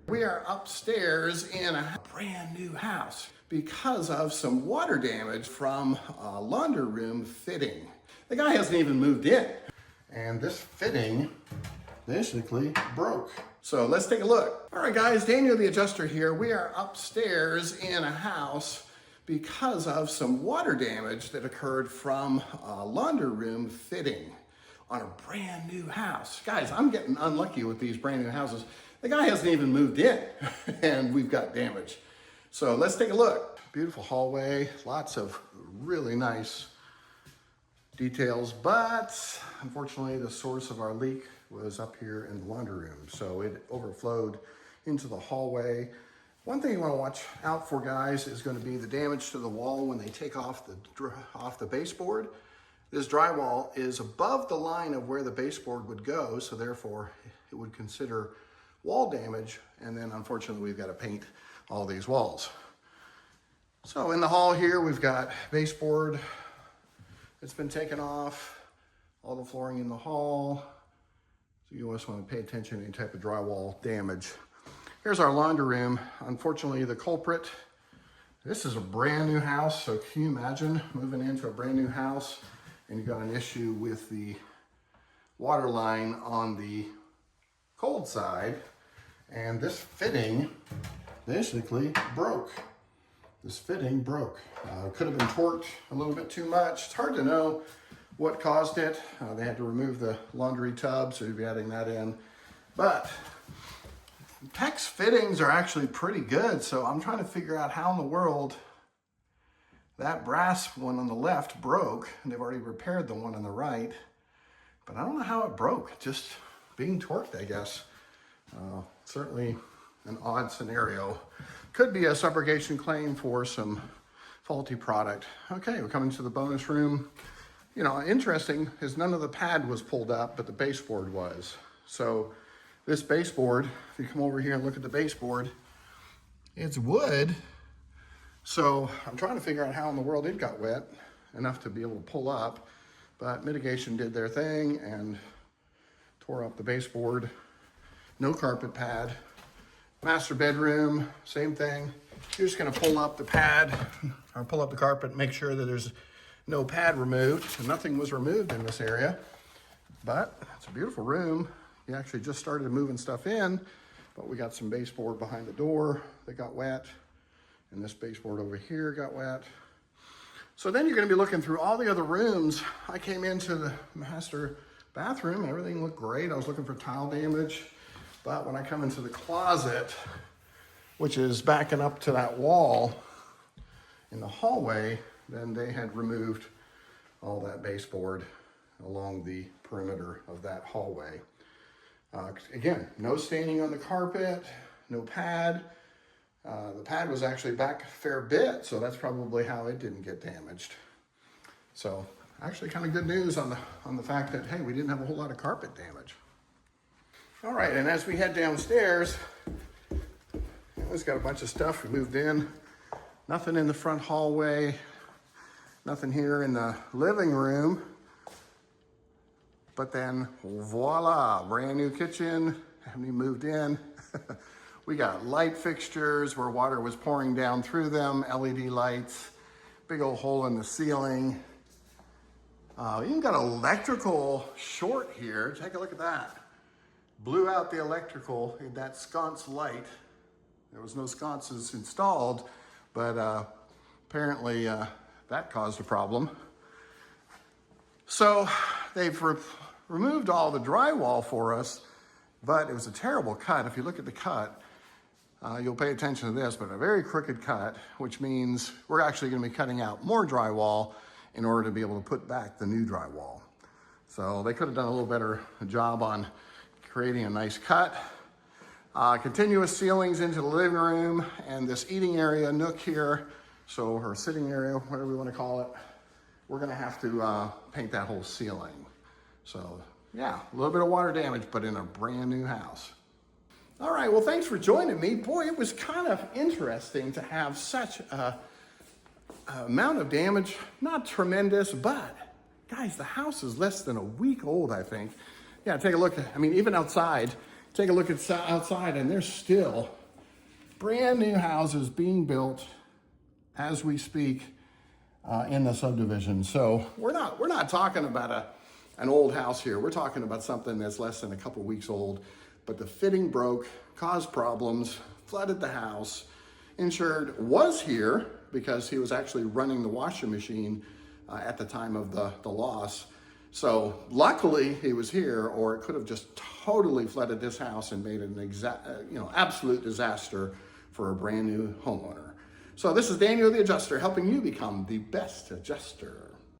We are upstairs in a brand new house because of some water damage from a laundry room fitting. The guy hasn't even moved in, and this fitting basically broke. So let's take a look. All right guys, Daniel the adjuster here. We are upstairs in a house because of some water damage that occurred from a laundry room fitting on a brand new house. Guys, I'm getting unlucky with these brand new houses. The guy hasn't even moved in and we've got damage. So let's take a look. Beautiful hallway, lots of really nice details, but unfortunately the source of our leak was up here in the laundry room. So it overflowed into the hallway. One thing you want to watch out for, guys, is going to be the damage to the wall when they take off the baseboard. This drywall is above the line of where the baseboard would go, so therefore it would consider wall damage, and then unfortunately we've got to paint all these walls. So in the hall here we've got baseboard that's been taken off, all the flooring in the hall, so you always want to pay attention to any type of drywall damage. Here's our laundry room. Unfortunately the culprit, this is a brand new house, so can you imagine moving into a brand new house and you got an issue with the water line on the cold side, and this fitting basically broke. This fitting broke. Could have been torqued a little bit too much. It's hard to know what caused it. They had to remove the laundry tub, so you'll be adding that in. But PEX fittings are actually pretty good, so I'm trying to figure out how in the world that brass one on the left broke, and they've already repaired the one on the right, but I don't know how it broke. Just being torqued, I guess. Certainly an odd scenario. Could be a subrogation claim for some faulty product. Okay, we're coming to the bonus room. You know, interesting is none of the pad was pulled up, but the baseboard was. So this baseboard, if you come over here and look at the baseboard, it's wood. So I'm trying to figure out how in the world it got wet enough to be able to pull up, but mitigation did their thing and tore up the baseboard. No carpet pad. Master bedroom, same thing. You're just gonna pull up the pad or pull up the carpet, make sure that there's no pad removed. Nothing was removed in this area, but it's a beautiful room. You actually just started moving stuff in, but we got some baseboard behind the door that got wet, and this baseboard over here got wet. So then you're gonna be looking through all the other rooms. I came into the master bathroom, everything looked great. I was looking for tile damage, but when I come into the closet, which is backing up to that wall in the hallway, then they had removed all that baseboard along the perimeter of that hallway. Again, no staining on the carpet, no pad. The pad was actually back a fair bit, so that's probably how it didn't get damaged. So actually kind of good news on the fact that, hey, we didn't have a whole lot of carpet damage. All right, and as we head downstairs, it's got a bunch of stuff we moved in. Nothing in the front hallway, nothing here in the living room. But then voila, brand new kitchen, haven't even moved in. We got light fixtures where water was pouring down through them, LED lights, big old hole in the ceiling. Even got electrical short here. Take a look at that. Blew out the electrical in that sconce light. There was no sconces installed, but apparently that caused a problem. So they've removed all the drywall for us, but it was a terrible cut. If you look at the cut, you'll pay attention to this, but a very crooked cut, which means we're actually gonna be cutting out more drywall in order to be able to put back the new drywall. So they could have done a little better job on creating a nice cut. Continuous ceilings into the living room and this eating area nook here, so her sitting area, whatever we want to call it, we're gonna have to paint that whole ceiling. So yeah, a little bit of water damage, but in a brand new house. All right, well, thanks for joining me. Boy, it was kind of interesting to have such a amount of damage. Not tremendous, but guys, the house is less than a week old, I think. Yeah, take a look. I mean, even outside, Take a look at outside, and there's still brand new houses being built as we speak in the subdivision. So we're not talking about an old house here. We're talking about something that's less than a couple weeks old, but the fitting broke, caused problems, flooded the house. Insured was here because he was actually running the washing machine at the time of the loss. So luckily he was here, or it could have just totally flooded this house and made an absolute disaster for a brand new homeowner. So this is Daniel the Adjuster, helping you become the best adjuster.